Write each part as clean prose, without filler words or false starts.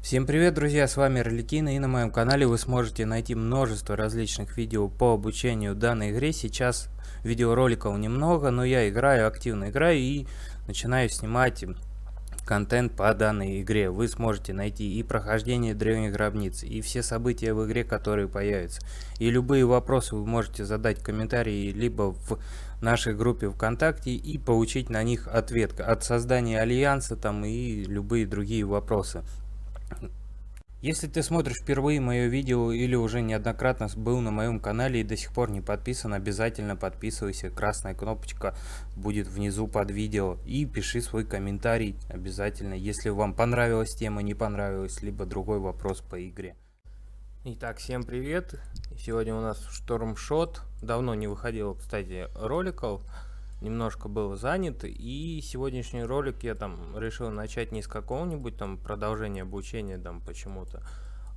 Всем привет, друзья, с вами Роликина, и на моем канале вы сможете найти множество различных видео по обучению данной игре. Сейчас видеороликов немного, но я активно играю и начинаю снимать контент по данной игре. Вы сможете найти и прохождение древних гробниц, и все события в игре, которые появятся. И любые вопросы вы можете задать в комментарии, либо в нашей группе ВКонтакте, и получить на них ответ от создания альянса там и любые другие вопросы. Если ты смотришь впервые мое видео или уже неоднократно был на моем канале и до сих пор не подписан, обязательно подписывайся, красная кнопочка будет внизу под видео, и пиши свой комментарий обязательно, если вам понравилась тема, не понравилась, либо другой вопрос по игре. Итак, всем привет, сегодня у нас Stormshot, давно не выходило, кстати, роликов. Немножко был занят, и сегодняшний ролик я там решил начать не с какого-нибудь там продолжения обучения там почему-то,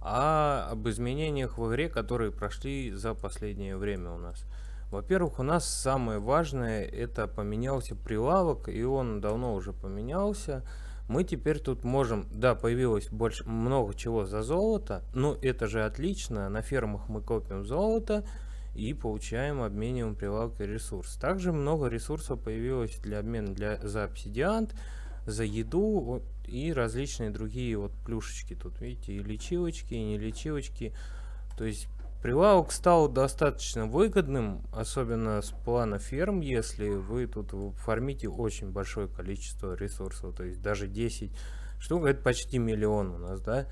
а об изменениях в игре, которые прошли за последнее время у нас. Во-первых, у нас самое важное, это поменялся прилавок, и он давно уже поменялся. Мы теперь тут можем, да, появилось много чего за золото, но это же отлично, на фермах мы копим золото и получаем, обмениваем прилавки ресурс. Также много ресурсов появилось для обмена за обсидиан, за еду и различные другие вот плюшечки. Тут видите, и лечилочки, и не лечилочки. То есть прилавок стал достаточно выгодным, особенно с плана ферм, если вы тут фармите очень большое количество ресурсов. То есть даже 10 штук, это почти миллион у нас, да?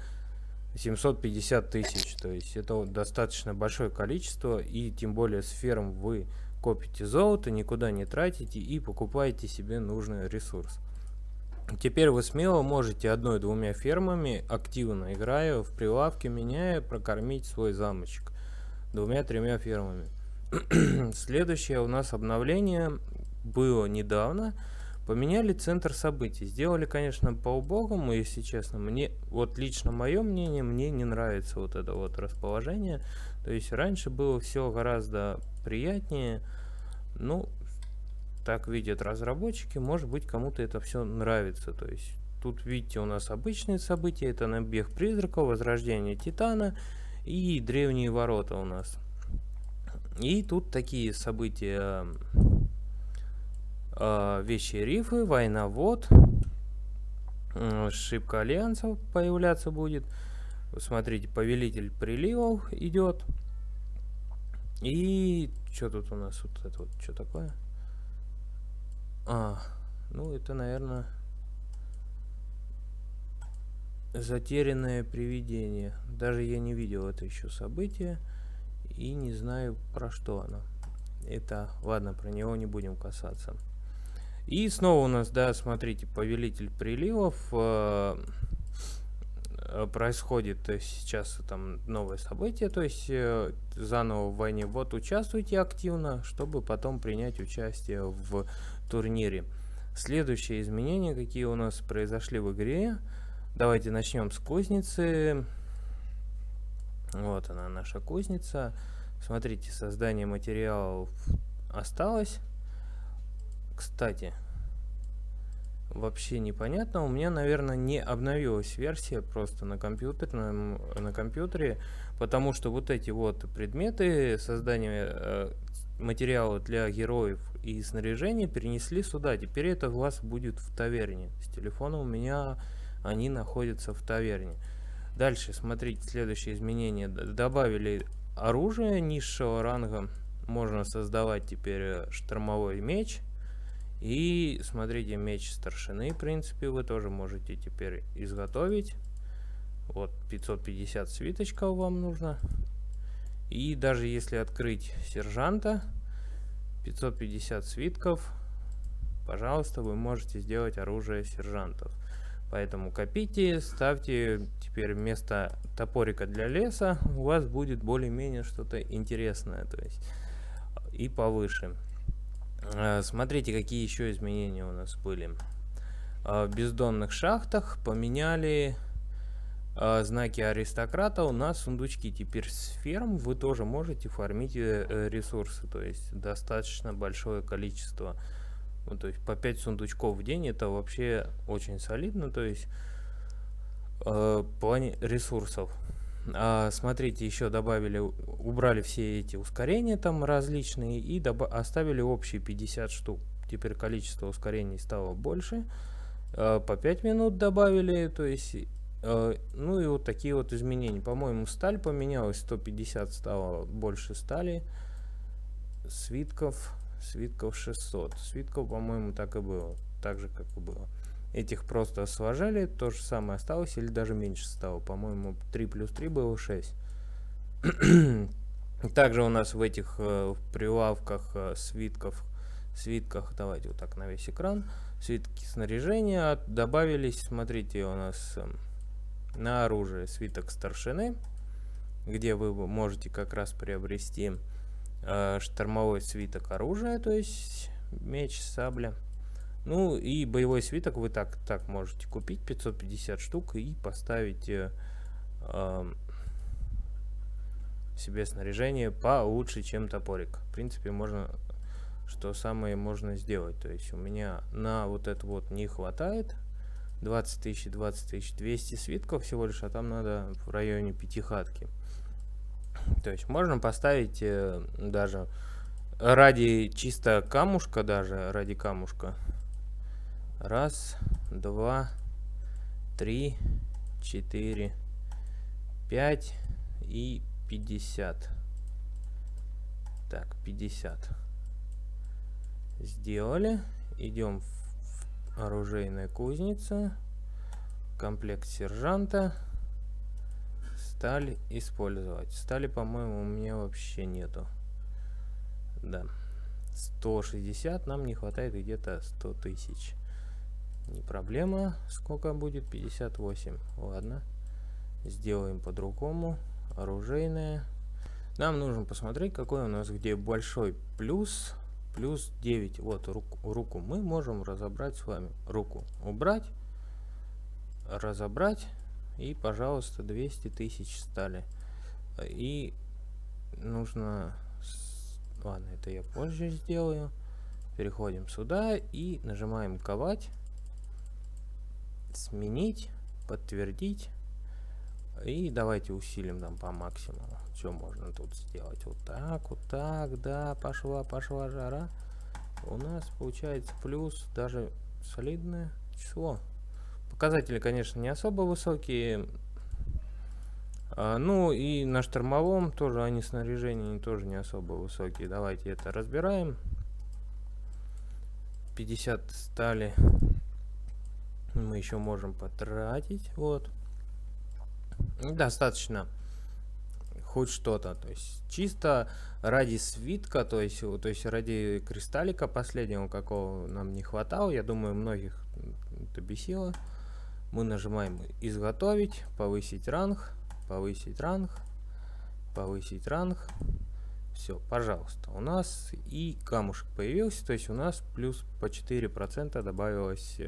750 тысяч, то есть это достаточно большое количество, и тем более с ферм вы копите золото, никуда не тратите и покупаете себе нужный ресурс. Теперь вы смело можете одной-двумя фермами, активно играя в прилавке, меняя, прокормить свой замочек. Двумя-тремя фермами. Следующее у нас обновление было недавно. Поменяли центр событий. Сделали, конечно, по-убогому, если честно. Мне, вот лично мое мнение, мне не нравится вот это вот расположение. То есть раньше было все гораздо приятнее. Ну, так видят разработчики. Может быть, кому-то это все нравится. То есть тут, видите, у нас обычные события. Это набег призраков, возрождение Титана и древние ворота у нас. И тут такие события... вещи рифы, война вод, ошибка альянсов появляться будет. Смотрите, повелитель приливов идет. И что тут у нас? Вот это вот что такое? Ну это, наверное, затерянное привидение. Даже я не видел это еще событие и не знаю, про что оно. Это, ладно, про него не будем касаться. И снова у нас, да, смотрите, повелитель приливов, происходит сейчас там новое событие, то есть заново в войне. Вот участвуйте активно, чтобы потом принять участие в турнире. Следующие изменения, какие у нас произошли в игре. Давайте начнем с кузницы. Вот она, наша кузница. Смотрите, создание материалов осталось. Кстати, вообще непонятно, у меня, наверное, не обновилась версия просто на компьютере, потому что вот эти вот предметы создания материала для героев и снаряжения перенесли сюда. Теперь это у вас будет в таверне. С телефона у меня они находятся в таверне. Дальше, смотрите, следующее изменение. Добавили оружие низшего ранга. Можно создавать теперь штормовой меч. И смотрите, меч старшины, в принципе, вы тоже можете теперь изготовить. Вот 550 свиточков вам нужно. И даже если открыть сержанта, 550 свитков, пожалуйста, вы можете сделать оружие сержантов. Поэтому копите, ставьте. Теперь вместо топорика для леса у вас будет более-менее что-то интересное, то есть и повыше. Смотрите, какие еще изменения у нас были. В бездонных шахтах поменяли знаки аристократа. У нас сундучки теперь с ферм. Вы тоже можете фармить ресурсы, то есть достаточно большое количество. Ну, то есть по 5 сундучков в день, это вообще очень солидно. То есть плане ресурсов. Смотрите, еще добавили, убрали все эти ускорения там различные и оставили общие 50 штук. Теперь количество ускорений стало больше. По 5 минут добавили, то есть, ну и вот такие вот изменения. По-моему, сталь поменялась, 150 стало больше стали. Свитков 600. Свитков, по-моему, так и было. Так же, как и было. Этих просто сложили, то же самое осталось или даже меньше стало. По-моему, 3 плюс 3 было 6. Также у нас в этих прилавках свитках, давайте вот так на весь экран, свитки снаряжения добавились. Смотрите, у нас на оружие свиток старшины, где вы можете как раз приобрести штормовой свиток оружия, то есть меч, сабля. Ну и боевой свиток вы так можете купить 550 штук и поставить себе снаряжение получше, чем топорик. В принципе, можно, что самое можно сделать. То есть у меня на вот это вот не хватает 20 тысяч, 200 свитков всего лишь, а там надо в районе 5 хатки. То есть можно поставить даже ради чисто камушка, даже ради камушка. 1, 2, 3, 4, 5 и 50. Так, 50. Сделали. Идем в оружейная кузница. Комплект сержанта. Сталь использовать. Стали, по-моему, у меня вообще нету. Да. 160. Нам не хватает где-то 100 тысяч. Не проблема. Сколько будет? 58. Ладно. Сделаем по-другому. Оружейная. Нам нужно посмотреть, какой у нас где большой плюс. Плюс 9. Вот руку мы можем разобрать с вами. Руку убрать. Разобрать. И, пожалуйста, 200 тысяч стали. И нужно... Ладно, это я позже сделаю. Переходим сюда и нажимаем ковать. Сменить, подтвердить. И давайте усилим там по максимуму. Что можно тут сделать? Вот так, да, пошла жара. У нас получается плюс даже солидное число. Показатели, конечно, не особо высокие. Ну и на штормовом тоже они снаряжения тоже не особо высокие. Давайте это разбираем. 50 стали мы еще можем потратить. Вот. Достаточно хоть что-то. То есть чисто ради свитка, то есть ради кристаллика последнего, какого нам не хватало. Я думаю, многих это бесило. Мы нажимаем изготовить, повысить ранг, повысить ранг, повысить ранг. Все, пожалуйста, у нас и камушек появился, то есть у нас плюс по 4% добавилось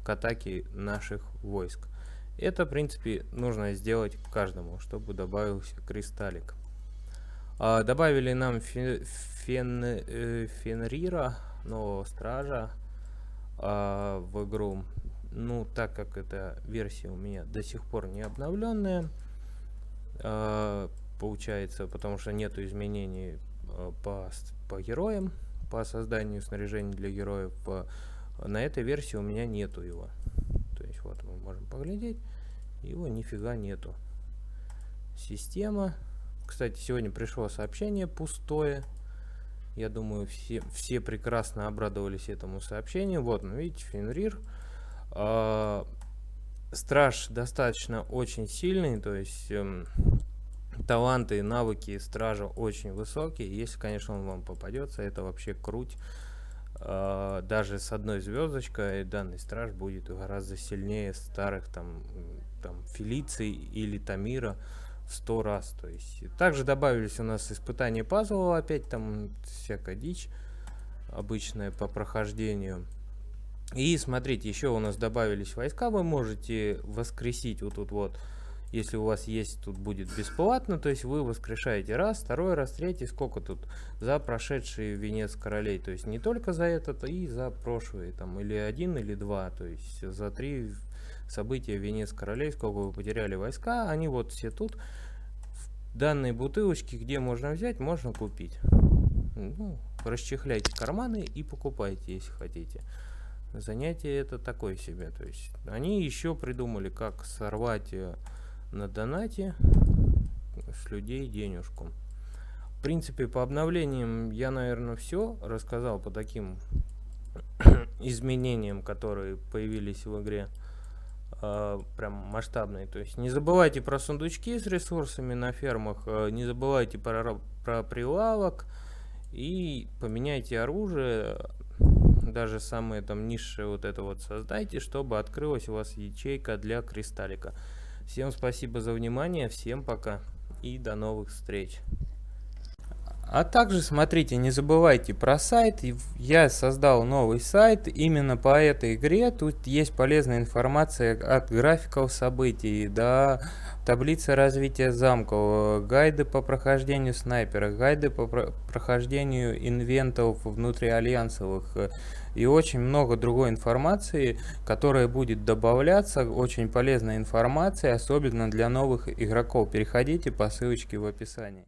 к атаке наших войск. Это, в принципе, нужно сделать каждому, чтобы добавился кристаллик. Добавили нам Фенрира, нового стража, в игру. Ну, так как эта версия у меня до сих пор не обновленная, получается, потому что нету изменений по героям, по созданию снаряжения для героев. На этой версии у меня нету его. То есть вот мы можем поглядеть, его нифига нету. Система. Кстати, сегодня пришло сообщение пустое. Я думаю, все прекрасно обрадовались этому сообщению. Вот, ну видите, Фенрир. Страж достаточно очень сильный, то есть таланты и навыки стража очень высокие. Если, конечно, он вам попадется, это вообще круть. Даже с 1 звездочкой данный страж будет гораздо сильнее старых там Фелиций или Тамира в 100 раз. То есть также добавились у нас испытания пазла, опять там всякая дичь обычная по прохождению. И смотрите, еще у нас добавились войска, вы можете воскресить вот тут вот если у вас есть, тут будет бесплатно, то есть вы воскрешаете раз, второй раз, третий, сколько тут, за прошедший венец королей, то есть не только за этот, и за прошлые, там, или 1, или 2, то есть за 3 события венец королей, сколько вы потеряли войска, они вот все тут, в данной бутылочке, где можно взять, можно купить. Ну, расчехляйте карманы и покупайте, если хотите. Занятие это такое себе, то есть они еще придумали, как сорвать на донате с людей денежку. В принципе, по обновлениям я, наверное, все рассказал по таким изменениям, которые появились в игре, прям масштабные. То есть не забывайте про сундучки с ресурсами на фермах, не забывайте про прилавок и поменяйте оружие. Даже самые там низшие вот это вот создайте, чтобы открылась у вас ячейка для кристаллика. Всем спасибо за внимание, всем пока и до новых встреч. А также смотрите, не забывайте про сайт. Я создал новый сайт именно по этой игре. Тут есть полезная информация от графиков событий до таблицы развития замков, гайды по прохождению снайпера, гайды по прохождению инвентов внутриальянсовых и очень много другой информации, которая будет добавляться. Очень полезная информация, особенно для новых игроков. Переходите по ссылочке в описании.